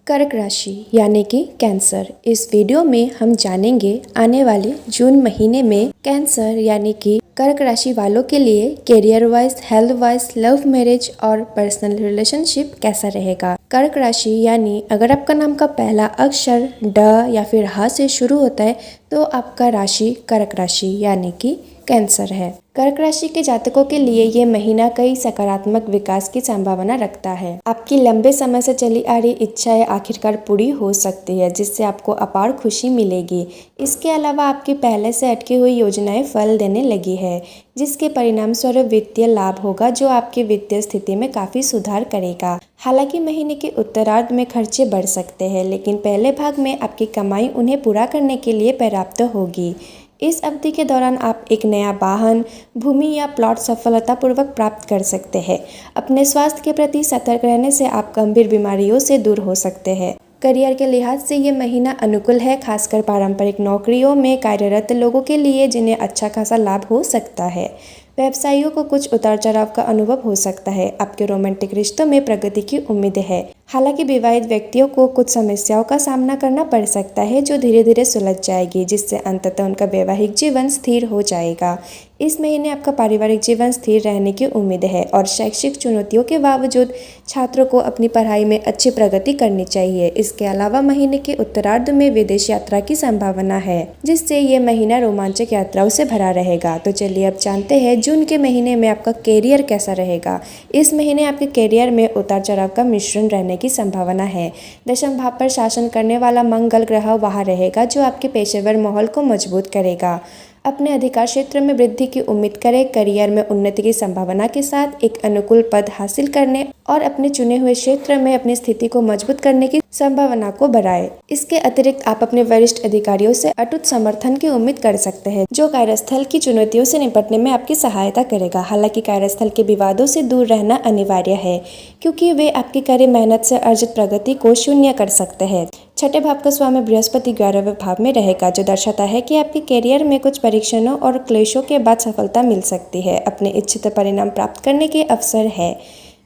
कर्क राशि यानी कि कैंसर। इस वीडियो में हम जानेंगे आने वाले जून महीने में कैंसर यानी कि कर्क राशि वालों के लिए career wise, health wise, love marriage और पर्सनल रिलेशनशिप कैसा रहेगा। कर्क राशि यानी अगर आपका नाम का पहला अक्षर ड या फिर ह से शुरू होता है तो आपका राशि कर्क राशि यानी कि कैंसर है। कर्क राशि के जातकों के लिए ये महीना कई सकारात्मक विकास की संभावना रखता है। आपकी लंबे समय से चली आ रही इच्छाएं आखिरकार पूरी हो सकती है, जिससे आपको अपार खुशी मिलेगी। इसके अलावा आपकी पहले से अटकी हुई योजनाएं फल देने लगी है, जिसके परिणाम स्वरूप वित्तीय लाभ होगा, जो आपकी वित्तीय स्थिति में काफी सुधार करेगा। हालांकि महीने के उत्तरार्ध में खर्चे बढ़ सकते हैं, लेकिन पहले भाग में आपकी कमाई उन्हें पूरा करने के लिए पर्याप्त होगी। इस अवधि के दौरान आप एक नया वाहन, भूमि या प्लॉट सफलतापूर्वक प्राप्त कर सकते हैं। अपने स्वास्थ्य के प्रति सतर्क रहने से आप गंभीर बीमारियों से दूर हो सकते हैं। करियर के लिहाज से ये महीना अनुकूल है, खासकर पारंपरिक नौकरियों में कार्यरत लोगों के लिए, जिन्हें अच्छा खासा लाभ हो सकता है। व्यवसायियों को कुछ उतार चढ़ाव का अनुभव हो सकता है। आपके रोमांटिक रिश्तों में प्रगति की उम्मीद है। हालांकि विवाहित व्यक्तियों को कुछ समस्याओं का सामना करना पड़ सकता है, जो धीरे धीरे सुलझ जाएगी, जिससे अंततः उनका वैवाहिक जीवन स्थिर हो जाएगा। इस महीने आपका पारिवारिक जीवन स्थिर रहने की उम्मीद है और शैक्षिक चुनौतियों के बावजूद छात्रों को अपनी पढ़ाई में अच्छी प्रगति करनी चाहिए। इसके अलावा महीने के उत्तरार्ध में विदेश यात्रा की संभावना है, जिससे ये महीना रोमांचक यात्राओं से भरा रहेगा। तो चलिए अब जानते हैं जून के महीने में आपका कैरियर कैसा रहेगा। इस महीने आपके कैरियर में उतार चढ़ाव का मिश्रण रहने की संभावना है। दशम भाव पर शासन करने वाला मंगल ग्रह वहां रहेगा, जो आपके पेशेवर माहौल को मजबूत करेगा। अपने अधिकार क्षेत्र में वृद्धि की उम्मीद करें। करियर में उन्नति की संभावना के साथ एक अनुकूल पद हासिल करने और अपने चुने हुए क्षेत्र में अपनी स्थिति को मजबूत करने की संभावना को बढ़ाएं। इसके अतिरिक्त आप अपने वरिष्ठ अधिकारियों से अटूट समर्थन की उम्मीद कर सकते हैं, जो कार्यस्थल की चुनौतियों से निपटने में आपकी सहायता करेगा। हालांकि कार्यस्थल के विवादों से दूर रहना अनिवार्य है, क्योंकि वे आपकी कड़ी मेहनत से अर्जित प्रगति को शून्य कर सकते हैं। छठे भाव का स्वामी बृहस्पति 11वें भाव में रहेगा, जो दर्शाता है कि आपके कैरियर में कुछ परीक्षणों और क्लेशों के बाद सफलता मिल सकती है। अपने इच्छित परिणाम प्राप्त करने के अवसर है।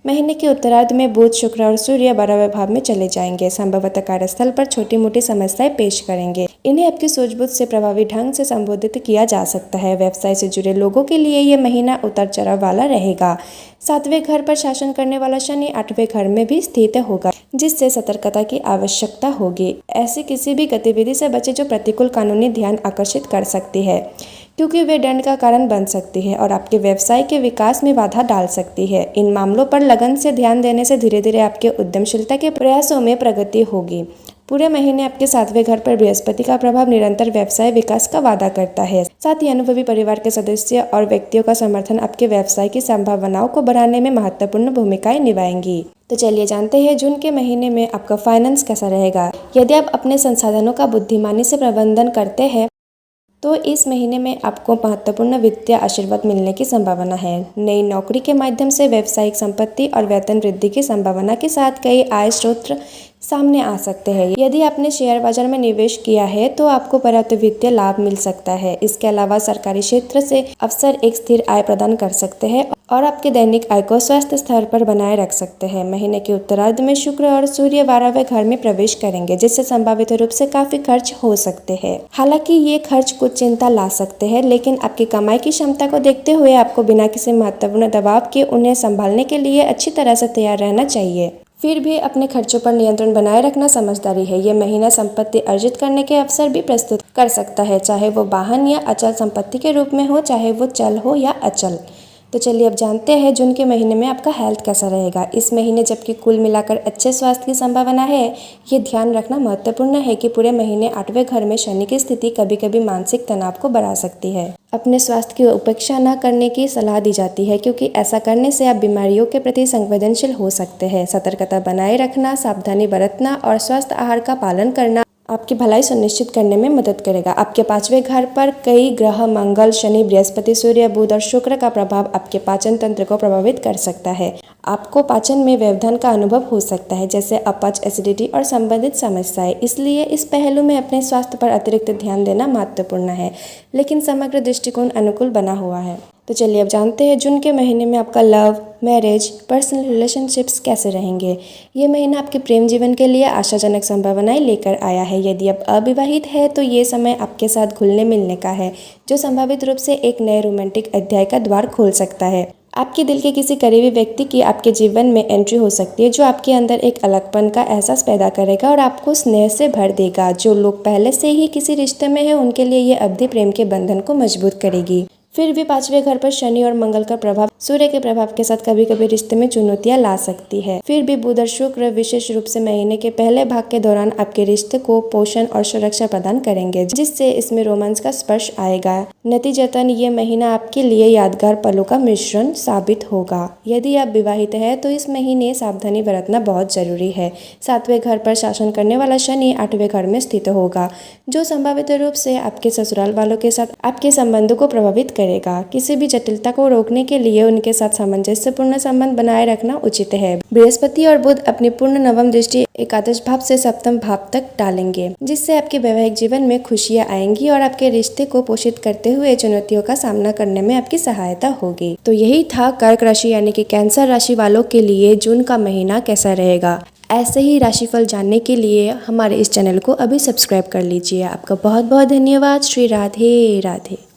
महीने के उत्तरार्ध में बुध, शुक्र और सूर्य 12वें भाव में चले जाएंगे। संभवतः कार्यस्थल पर छोटी मोटी समस्याएं पेश करेंगे। इन्हें आपकी सूझबूझ से प्रभावी ढंग से संबोधित किया जा सकता है। व्यवसाय से जुड़े लोगों के लिए ये महीना उतार चढ़ाव वाला रहेगा। 7वें घर पर शासन करने वाला शनि 8वें घर में भी स्थित होगा, जिससे सतर्कता की आवश्यकता होगी। ऐसी किसी भी गतिविधि से बचे जो प्रतिकूल कानूनी ध्यान आकर्षित कर सकती है, क्योंकि वे दंड का कारण बन सकती है और आपके व्यवसाय के विकास में बाधा डाल सकती है। इन मामलों पर लगन से ध्यान देने से धीरे धीरे आपके उद्यमशीलता के प्रयासों में प्रगति होगी। पूरे महीने आपके 7वें घर पर बृहस्पति का प्रभाव निरंतर व्यवसाय विकास का वादा करता है। साथ ही अनुभवी परिवार के सदस्य और व्यक्तियों का समर्थन आपके व्यवसाय की संभावनाओं को बढ़ाने में महत्वपूर्ण भूमिकाएं निभाएंगी। तो चलिए जानते हैं जून के महीने में आपका फाइनेंस कैसा रहेगा। यदि आप अपने संसाधनों का बुद्धिमानी से प्रबंधन करते हैं तो इस महीने में आपको महत्वपूर्ण वित्तीय आशीर्वाद मिलने की संभावना है। नई नौकरी के माध्यम से व्यावसायिक संपत्ति और वेतन वृद्धि की संभावना के साथ कई आय स्रोत सामने आ सकते हैं। यदि आपने शेयर बाजार में निवेश किया है तो आपको पर्याप्त वित्तीय लाभ मिल सकता है। इसके अलावा सरकारी क्षेत्र से अवसर एक स्थिर आय प्रदान कर सकते हैं और आपके दैनिक आय को स्वस्थ स्तर पर बनाए रख सकते हैं। महीने के उत्तरार्ध में शुक्र और सूर्य 12वें घर में प्रवेश करेंगे, जिससे संभावित रूप से काफी खर्च हो सकते हैं। हालांकि ये खर्च कुछ चिंता ला सकते हैं, लेकिन आपकी कमाई की क्षमता को देखते हुए आपको बिना किसी महत्वपूर्ण दबाव के उन्हें संभालने के लिए अच्छी तरह से तैयार रहना चाहिए। फिर भी अपने खर्चों पर नियंत्रण बनाए रखना समझदारी है। यह महीना संपत्ति अर्जित करने के अवसर भी प्रस्तुत कर सकता है, चाहे वो वाहन या अचल संपत्ति के रूप में हो, चाहे वो चल हो या अचल। तो चलिए अब जानते हैं जून के महीने में आपका हेल्थ कैसा रहेगा। इस महीने जबकि कुल मिलाकर अच्छे स्वास्थ्य की संभावना है, ये ध्यान रखना महत्वपूर्ण है कि पूरे महीने 8वें घर में शनि की स्थिति कभी कभी मानसिक तनाव को बढ़ा सकती है। अपने स्वास्थ्य की उपेक्षा न करने की सलाह दी जाती है, क्योंकि ऐसा करने से आप बीमारियों के प्रति संवेदनशील हो सकते हैं। सतर्कता बनाए रखना, सावधानी बरतना और स्वस्थ आहार का पालन करना आपकी भलाई सुनिश्चित करने में मदद करेगा। आपके 5वें घर पर कई ग्रह मंगल, शनि, बृहस्पति, सूर्य, बुध और शुक्र का प्रभाव आपके पाचन तंत्र को प्रभावित कर सकता है। आपको पाचन में व्यवधान का अनुभव हो सकता है, जैसे अपच, एसिडिटी और संबंधित समस्याएं। इसलिए इस पहलू में अपने स्वास्थ्य पर अतिरिक्त ध्यान देना महत्वपूर्ण है, लेकिन समग्र दृष्टिकोण अनुकूल बना हुआ है। तो चलिए अब जानते हैं जून के महीने में आपका लव, मैरिज, पर्सनल रिलेशनशिप्स कैसे रहेंगे। ये महीना आपके प्रेम जीवन के लिए आशाजनक संभावनाएं लेकर आया है। यदि आप अविवाहित है तो ये समय आपके साथ घुलने मिलने का है, जो संभावित रूप से एक नए रोमांटिक अध्याय का द्वार खोल सकता है। आपके दिल के किसी करीबी व्यक्ति की आपके जीवन में एंट्री हो सकती है, जो आपके अंदर एक अलगपन का एहसास पैदा करेगा और आपको स्नेह से भर देगा। जो लोग पहले से ही किसी रिश्ते में हैं, उनके लिए ये अवधि प्रेम के बंधन को मजबूत करेगी। फिर भी 5वें घर पर शनि और मंगल का प्रभाव सूर्य के प्रभाव के साथ कभी कभी रिश्ते में चुनौतियां ला सकती है। फिर भी बुध और शुक्र विशेष रूप से महीने के पहले भाग के दौरान आपके रिश्ते को पोषण और सुरक्षा प्रदान करेंगे, जिससे इसमें रोमांस का स्पर्श आएगा। नतीजतन ये महीना आपके लिए यादगार पलों का मिश्रण साबित होगा। यदि आप विवाहित है तो इस महीने सावधानी बरतना बहुत जरूरी है। 7वें घर पर शासन करने वाला शनि 8वें घर में स्थित होगा, जो संभावित रूप से आपके ससुराल वालों के साथ आपके संबंधों को प्रभावित करेगा। किसी भी जटिलता को रोकने के लिए उनके साथ सामंजस्यपूर्ण संबंध बनाए रखना उचित है। बृहस्पति और बुध अपनी पूर्ण नवम दृष्टि एकादश भाव से सप्तम भाव तक डालेंगे, जिससे आपके वैवाहिक जीवन में खुशियां आएंगी और आपके रिश्ते को पोषित करते हुए चुनौतियों का सामना करने में आपकी सहायता होगी। तो यही था कर्क राशि यानी कि कैंसर राशि वालों के लिए जून का महीना कैसा रहेगा। ऐसे ही राशिफल जानने के लिए हमारे इस चैनल को अभी सब्सक्राइब कर लीजिए। आपका बहुत बहुत धन्यवाद। श्री राधे राधे।